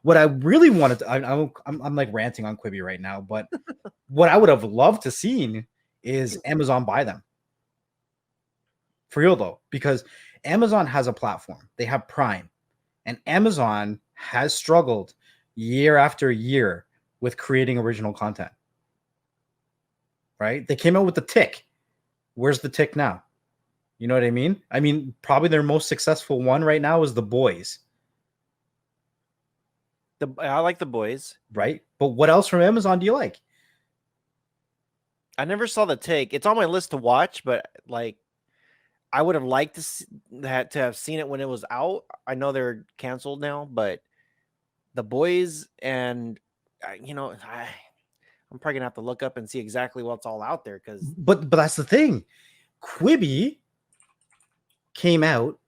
What I really wanted to, I'm like ranting on Quibi right now, but what I would have loved to seen is Amazon buy them. For real though, because Amazon has a platform. They have Prime, and Amazon has struggled year after year with creating original content. Right? They came out with the Tick. Where's the Tick now? You know what I mean? I mean, probably their most successful one right now is The Boys. I like The Boys. Right? But what else from Amazon do you like? I never saw the Tick. It's on my list to watch, but like, I would have liked to have seen it when it was out. I know they're canceled now, but The Boys and I'm probably gonna have to look up and see exactly what's all out there because. But that's the thing. Quibi came out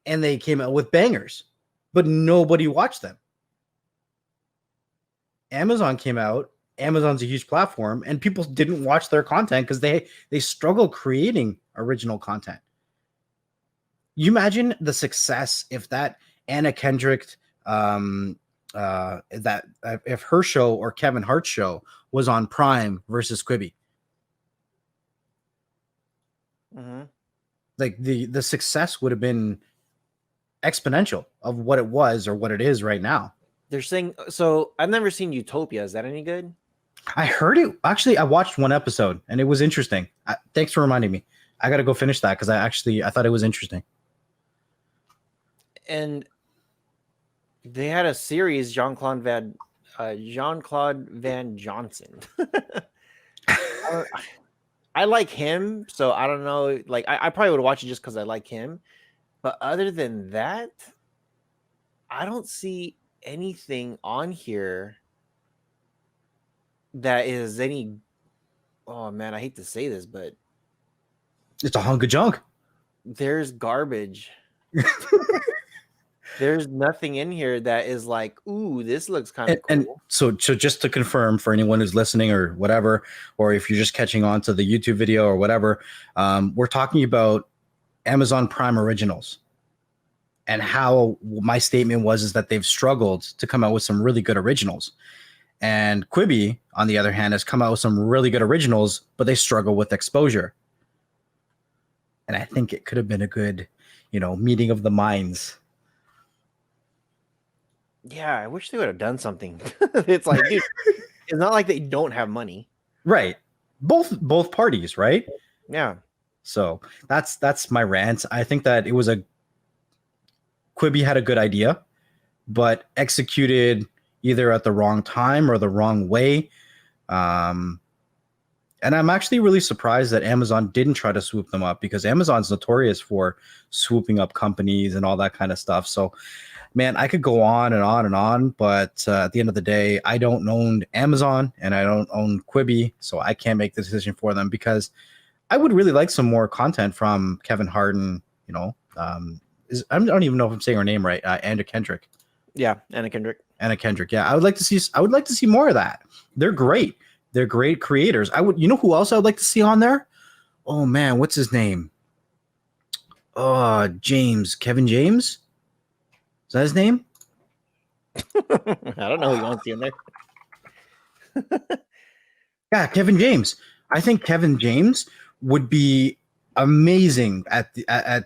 and they came out with bangers, but nobody watched them. Amazon came out. Amazon's a huge platform, and people didn't watch their content because they struggle creating original content. You imagine the success if that Anna Kendrick, if her show or Kevin Hart's show was on Prime versus Quibi. Mm-hmm. Like the success would have been exponential of what it was or what it is right now. They're saying so. I've never seen Utopia. Is that any good? I heard it. Actually, I watched one episode and it was interesting. Thanks for reminding me. I got to go finish that because I thought it was interesting. And they had a series, Jean-Claude Van Johnson. I like him, so I don't know. Like, I probably would watch it just because I like him. But other than that, I don't see anything on here that is any. Oh man, I hate to say this, but it's a hunk of junk. There's garbage. There's nothing in here that is like, ooh, this looks kind of cool. And so just to confirm for anyone who's listening or whatever, or if you're just catching on to the YouTube video or whatever, we're talking about Amazon Prime Originals. And how my statement is that they've struggled to come out with some really good originals. And Quibi, on the other hand, has come out with some really good originals, but they struggle with exposure. And I think it could have been a good, meeting of the minds. Yeah, I wish they would have done something. It's like, dude, it's not like they don't have money. Right. Both parties, right? Yeah. So that's my rant. I think that it was Quibi had a good idea, but executed either at the wrong time or the wrong way. And I'm actually really surprised that Amazon didn't try to swoop them up because Amazon's notorious for swooping up companies and all that kind of stuff. So, man, I could go on and on and on, but at the end of the day, I don't own Amazon and I don't own Quibi, so I can't make the decision for them because I would really like some more content from Kevin Hart and, I don't even know if I'm saying her name right. Anna Kendrick. Yeah, Anna Kendrick. Anna Kendrick. Yeah, I would like to see more of that. They're great. They're great creators. You know who else I would like to see on there? Oh man, what's his name? Kevin James. Is that his name? I don't know who you want to see in there. Yeah, Kevin James. I think Kevin James would be amazing at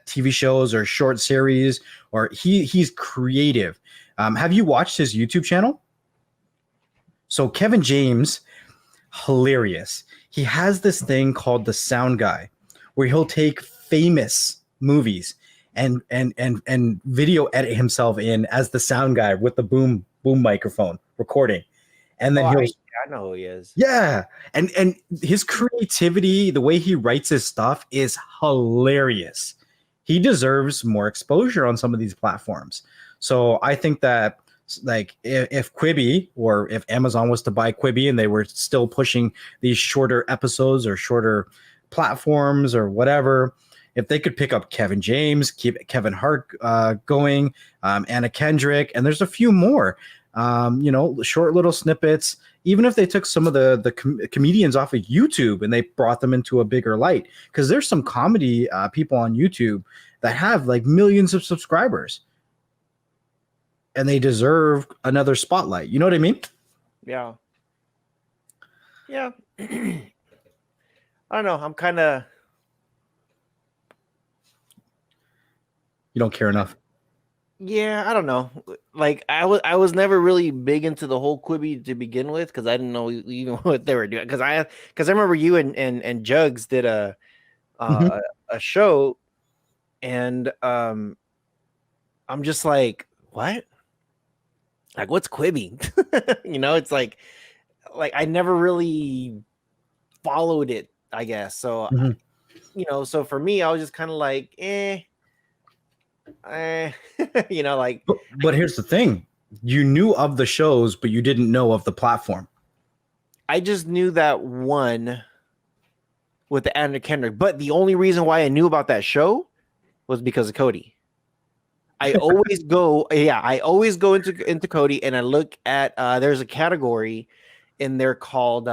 TV shows or short series, or he's creative. Have you watched his YouTube channel? So Kevin James, hilarious. He has this thing called the Sound Guy, where he'll take famous movies and video edit himself in as the sound guy with the boom microphone recording, and then I know who he is. Yeah, and his creativity, the way he writes his stuff is hilarious. He deserves more exposure on some of these platforms. So I think that, like, if Quibi or if Amazon was to buy Quibi and they were still pushing these shorter episodes or shorter platforms or whatever, if they could pick up Kevin James, keep Kevin Hart going, Anna Kendrick, and there's a few more, short little snippets. Even if they took some of the comedians off of YouTube and they brought them into a bigger light, because there's some comedy people on YouTube that have like millions of subscribers. and they deserve another spotlight. You know what I mean? Yeah. Yeah. I don't know. I'm kind of. You don't care enough. Yeah, I don't know. Like I was never really big into the whole Quibi to begin with because I didn't know even what they were doing. Because I remember you and Jugs did Mhm. uh, a show, and I'm just like, what? Like, what's Quibi? It's like I never really followed it, I guess. So Mhm. so for me, I was just kind of like, eh, like But here's the thing: you knew of the shows, but you didn't know of the platform. I just knew that one with the Anna Kendrick. But the only reason why I knew about that show was because of Cody. I always go into Cody and I look at there's a category in there called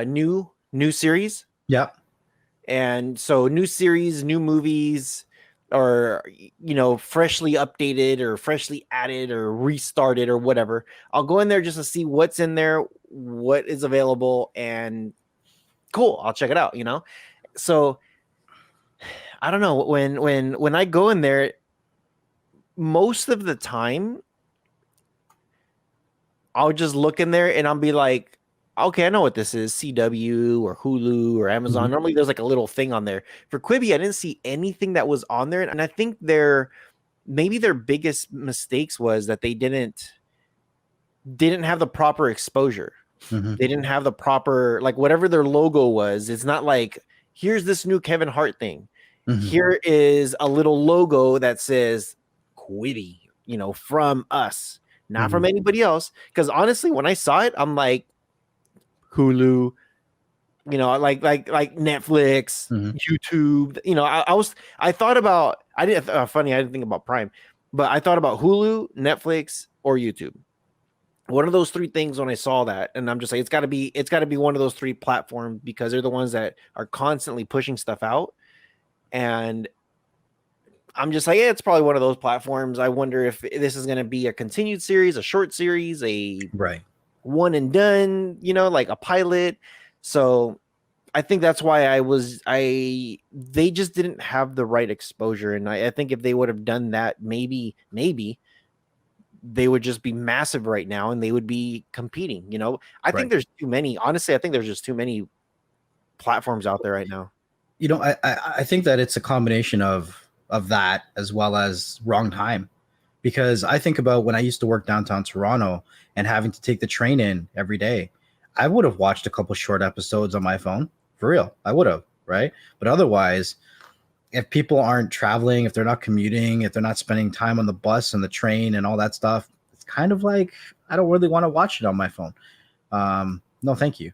new series. Yeah. And so new series, new movies, or freshly updated or freshly added or restarted or whatever. I'll go in there just to see what's in there, what is available, and cool, I'll check it out. So I don't know, when I go in there, most of the time I'll just look in there and I'll be like, okay, I know what this is, CW or Hulu or Amazon. Mhm. Normally there's like a little thing on there. For Quibi, I didn't see anything that was on there, and I think maybe their biggest mistakes was that they didn't have the proper exposure. Mhm. They didn't have the proper, like, whatever their logo was. It's not like, here's this new Kevin Hart thing. Mhm. Here is a little logo that says Quibi, from us, not from Mhm. anybody else. Because honestly, when I saw it, I'm like, Hulu, like Netflix, Mhm. YouTube. I thought about, I didn't, funny, I didn't think about Prime, but I thought about Hulu, Netflix, or YouTube. One of those three things when I saw that, and I'm just like, it's got to be one of those three platforms because they're the ones that are constantly pushing stuff out. And I'm just like, yeah, it's probably one of those platforms. I wonder if this is going to be a continued series, a short series, a Right. one and done, like a pilot. So I think that's why they just didn't have the right exposure. And I think if they would have done that, maybe they would just be massive right now and they would be competing. I think Right. there's too many. Honestly, I think there's just too many platforms out there right now. I think that it's a combination of that as well as wrong time, because I think about when I used to work downtown Toronto and having to take the train in every day. I would have watched a couple short episodes on my phone, for real. I would have, right? But otherwise, if people aren't traveling, if they're not commuting, if they're not spending time on the bus and the train and all that stuff, it's kind of like I don't really want to watch it on my phone. No, thank you.